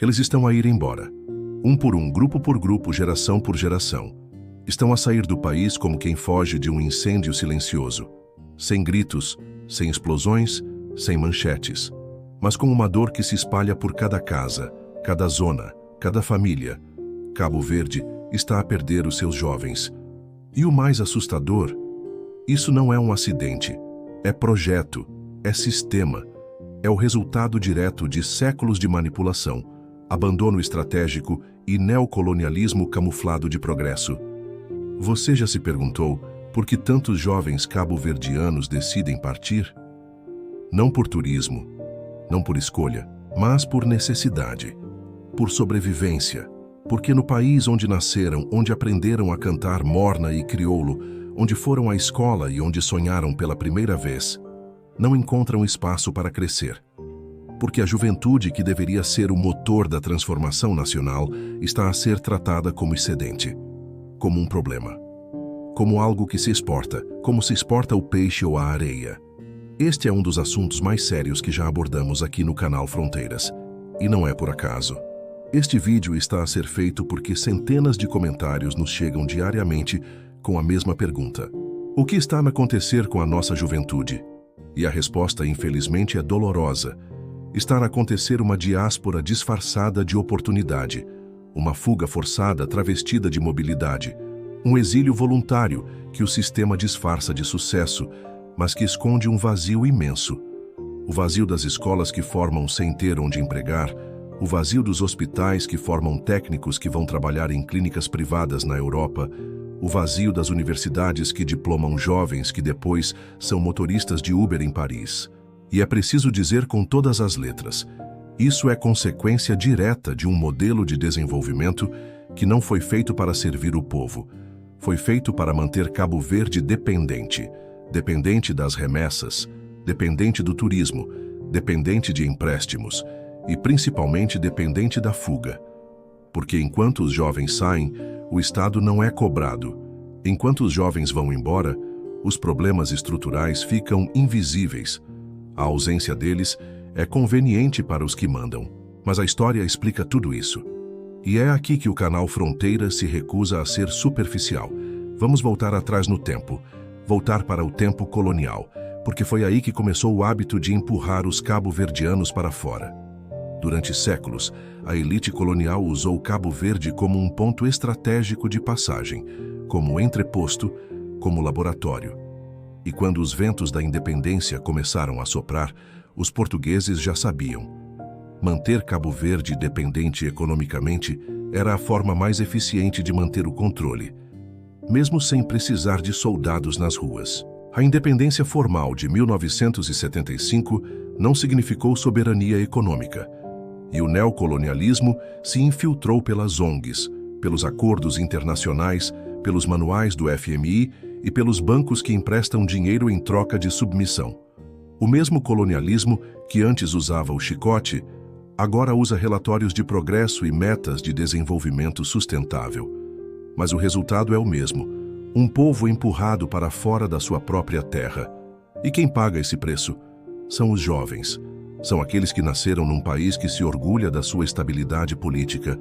Eles estão a ir embora. Um por um, grupo por grupo, geração por geração. Estão a sair do país como quem foge de um incêndio silencioso. Sem gritos, sem explosões, sem manchetes. Mas com uma dor que se espalha por cada casa, cada zona, cada família. Cabo Verde está a perder os seus jovens. E o mais assustador, isso não é um acidente, é projeto, é sistema, é o resultado direto de séculos de manipulação, abandono estratégico e neocolonialismo camuflado de progresso. Você já se perguntou por que tantos jovens cabo-verdianos decidem partir? Não por turismo, não por escolha, mas por necessidade, por sobrevivência. Porque no país onde nasceram, onde aprenderam a cantar morna e crioulo, onde foram à escola e onde sonharam pela primeira vez, não encontram espaço para crescer. Porque a juventude, que deveria ser o motor da transformação nacional, está a ser tratada como excedente, como um problema, como algo que se exporta, como se exporta o peixe ou a areia. Este é um dos assuntos mais sérios que já abordamos aqui no canal Fronteiras, e não é por acaso. Este vídeo está a ser feito porque centenas de comentários nos chegam diariamente com a mesma pergunta: o que está a acontecer com a nossa juventude? E a resposta, infelizmente, é dolorosa. Está a acontecer uma diáspora disfarçada de oportunidade, uma fuga forçada travestida de mobilidade, um exílio voluntário que o sistema disfarça de sucesso, mas que esconde um vazio imenso. O vazio das escolas que formam sem ter onde empregar, o vazio dos hospitais que formam técnicos que vão trabalhar em clínicas privadas na Europa, o vazio das universidades que diplomam jovens que depois são motoristas de Uber em Paris. E é preciso dizer com todas as letras, isso é consequência direta de um modelo de desenvolvimento que não foi feito para servir o povo, foi feito para manter Cabo Verde dependente, dependente das remessas, dependente do turismo, dependente de empréstimos, e principalmente dependente da fuga. Porque enquanto os jovens saem, o Estado não é cobrado. Enquanto os jovens vão embora, os problemas estruturais ficam invisíveis. A ausência deles é conveniente para os que mandam. Mas a história explica tudo isso. E é aqui que o canal Fronteiras se recusa a ser superficial. Vamos voltar atrás no tempo, voltar para o tempo colonial, porque foi aí que começou o hábito de empurrar os cabo-verdianos para fora. Durante séculos, a elite colonial usou Cabo Verde como um ponto estratégico de passagem, como entreposto, como laboratório. E quando os ventos da independência começaram a soprar, os portugueses já sabiam. Manter Cabo Verde dependente economicamente era a forma mais eficiente de manter o controle, mesmo sem precisar de soldados nas ruas. A independência formal de 1975 não significou soberania econômica. E o neocolonialismo se infiltrou pelas ONGs, pelos acordos internacionais, pelos manuais do FMI e pelos bancos que emprestam dinheiro em troca de submissão. O mesmo colonialismo que antes usava o chicote, agora usa relatórios de progresso e metas de desenvolvimento sustentável. Mas o resultado é o mesmo: um povo empurrado para fora da sua própria terra. E quem paga esse preço? São os jovens. São aqueles que nasceram num país que se orgulha da sua estabilidade política,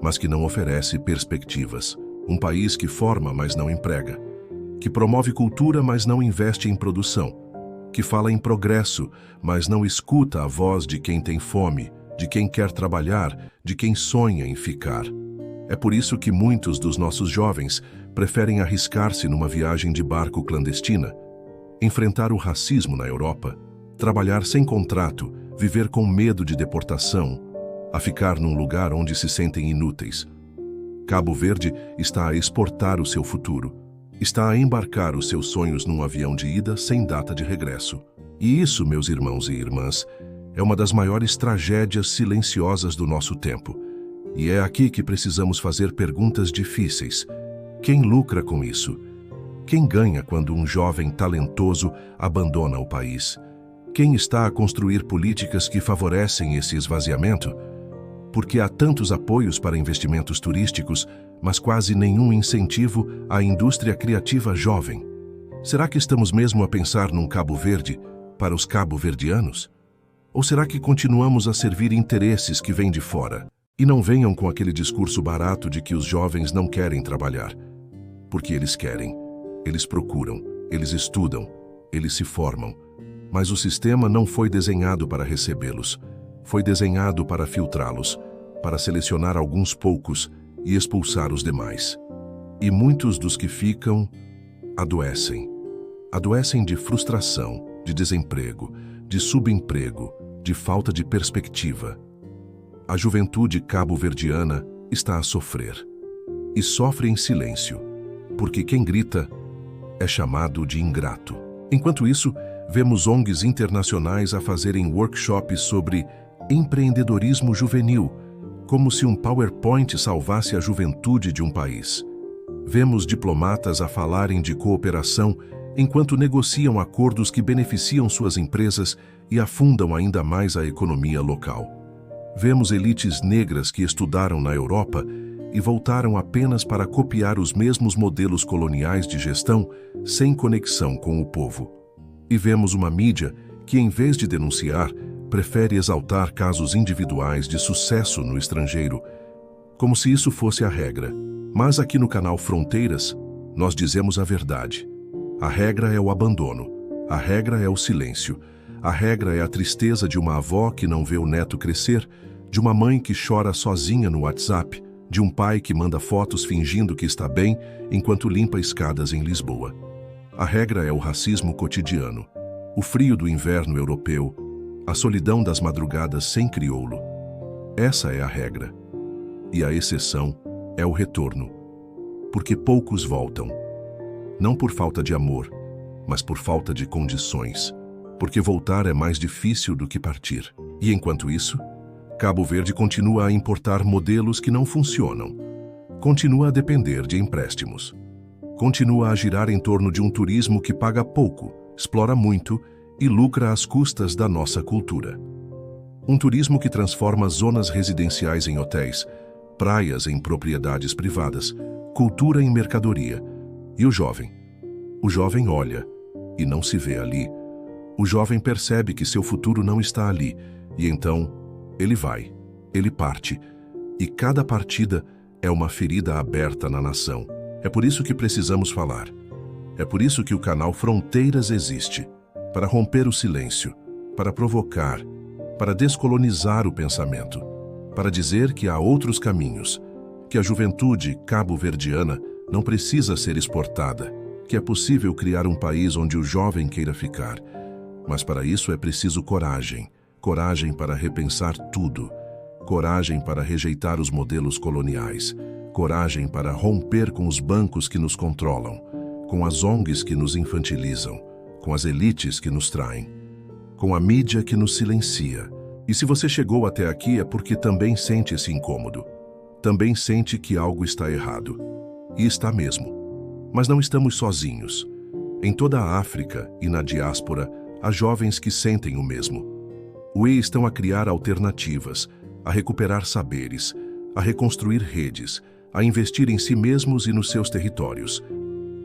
mas que não oferece perspectivas. Um país que forma, mas não emprega. Que promove cultura, mas não investe em produção. Que fala em progresso, mas não escuta a voz de quem tem fome, de quem quer trabalhar, de quem sonha em ficar. É por isso que muitos dos nossos jovens preferem arriscar-se numa viagem de barco clandestina, enfrentar o racismo na Europa, trabalhar sem contrato, viver com medo de deportação, a ficar num lugar onde se sentem inúteis. Cabo Verde está a exportar o seu futuro, está a embarcar os seus sonhos num avião de ida sem data de regresso. E isso, meus irmãos e irmãs, é uma das maiores tragédias silenciosas do nosso tempo. E é aqui que precisamos fazer perguntas difíceis. Quem lucra com isso? Quem ganha quando um jovem talentoso abandona o país? Quem está a construir políticas que favorecem esse esvaziamento? Porque há tantos apoios para investimentos turísticos, mas quase nenhum incentivo à indústria criativa jovem. Será que estamos mesmo a pensar num Cabo Verde para os cabo-verdianos? Ou será que continuamos a servir interesses que vêm de fora? E não venham com aquele discurso barato de que os jovens não querem trabalhar. Porque eles querem, eles procuram, eles estudam, eles se formam. Mas o sistema não foi desenhado para recebê-los. Foi desenhado para filtrá-los, para selecionar alguns poucos e expulsar os demais. E muitos dos que ficam adoecem. Adoecem de frustração, de desemprego, de subemprego, de falta de perspectiva. A juventude cabo-verdiana está a sofrer. E sofre em silêncio, porque quem grita é chamado de ingrato. Enquanto isso, vemos ONGs internacionais a fazerem workshops sobre empreendedorismo juvenil, como se um PowerPoint salvasse a juventude de um país. Vemos diplomatas a falarem de cooperação enquanto negociam acordos que beneficiam suas empresas e afundam ainda mais a economia local. Vemos elites negras que estudaram na Europa e voltaram apenas para copiar os mesmos modelos coloniais de gestão sem conexão com o povo. E vemos uma mídia que, em vez de denunciar, prefere exaltar casos individuais de sucesso no estrangeiro, como se isso fosse a regra. Mas aqui no canal Fronteiras, nós dizemos a verdade. A regra é o abandono, a regra é o silêncio, a regra é a tristeza de uma avó que não vê o neto crescer, de uma mãe que chora sozinha no WhatsApp, de um pai que manda fotos fingindo que está bem enquanto limpa escadas em Lisboa. A regra é o racismo cotidiano, o frio do inverno europeu, a solidão das madrugadas sem crioulo. Essa é a regra. E a exceção é o retorno, porque poucos voltam. Não por falta de amor, mas por falta de condições, porque voltar é mais difícil do que partir. E enquanto isso, Cabo Verde continua a importar modelos que não funcionam, continua a depender de empréstimos, continua a girar em torno de um turismo que paga pouco, explora muito e lucra às custas da nossa cultura. Um turismo que transforma zonas residenciais em hotéis, praias em propriedades privadas, cultura em mercadoria. E o jovem? O jovem olha e não se vê ali. O jovem percebe que seu futuro não está ali e então ele vai, ele parte, e cada partida é uma ferida aberta na nação. É por isso que precisamos falar. É por isso que o canal Fronteiras existe, para romper o silêncio, para provocar, para descolonizar o pensamento, para dizer que há outros caminhos, que a juventude cabo-verdiana não precisa ser exportada, que é possível criar um país onde o jovem queira ficar. Mas para isso é preciso coragem. Coragem para repensar tudo, coragem para rejeitar os modelos coloniais, coragem para romper com os bancos que nos controlam, com as ONGs que nos infantilizam, com as elites que nos traem, com a mídia que nos silencia. E se você chegou até aqui é porque também sente esse incômodo, também sente que algo está errado. E está mesmo. Mas não estamos sozinhos. Em toda a África e na diáspora, há jovens que sentem o mesmo. Estão a criar alternativas, a recuperar saberes, a reconstruir redes, a investir em si mesmos e nos seus territórios.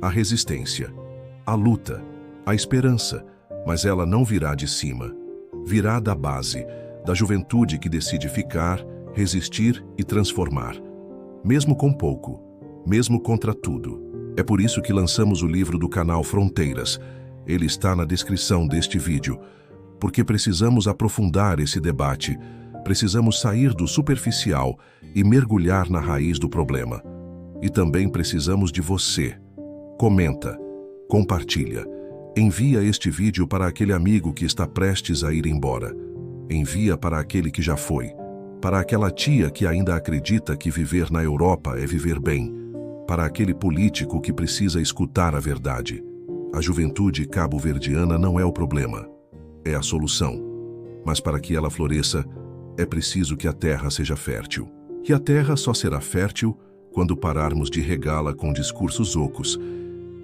A resistência, a luta, a esperança, mas ela não virá de cima. Virá da base, da juventude que decide ficar, resistir e transformar. Mesmo com pouco, mesmo contra tudo. É por isso que lançamos o livro do canal Fronteiras. Ele está na descrição deste vídeo. Porque precisamos aprofundar esse debate, precisamos sair do superficial e mergulhar na raiz do problema. E também precisamos de você. Comenta, compartilha, envia este vídeo para aquele amigo que está prestes a ir embora. Envia para aquele que já foi, para aquela tia que ainda acredita que viver na Europa é viver bem, para aquele político que precisa escutar a verdade. A juventude cabo-verdiana não é o problema. É a solução. Mas para que ela floresça, é preciso que a terra seja fértil. E a terra só será fértil quando pararmos de regá-la com discursos ocos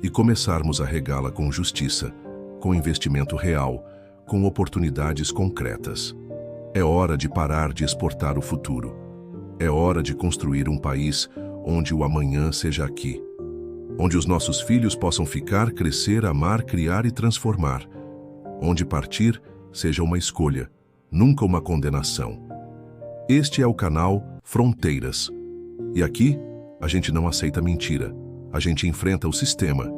e começarmos a regá-la com justiça, com investimento real, com oportunidades concretas. É hora de parar de exportar o futuro. É hora de construir um país onde o amanhã seja aqui. Onde os nossos filhos possam ficar, crescer, amar, criar e transformar. Onde partir seja uma escolha nunca uma condenação. Este é o canal Fronteiras. E aqui, a gente não aceita mentira. A gente enfrenta o sistema.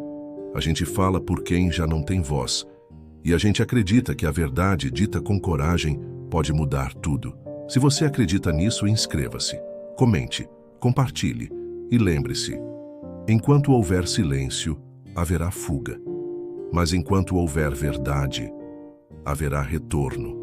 A gente fala por quem já não tem voz. E a gente acredita que a verdade dita com coragem pode mudar tudo. Se você acredita nisso, inscreva-se, comente, compartilhe e lembre-se: enquanto houver silêncio, haverá fuga. Mas enquanto houver verdade, haverá retorno.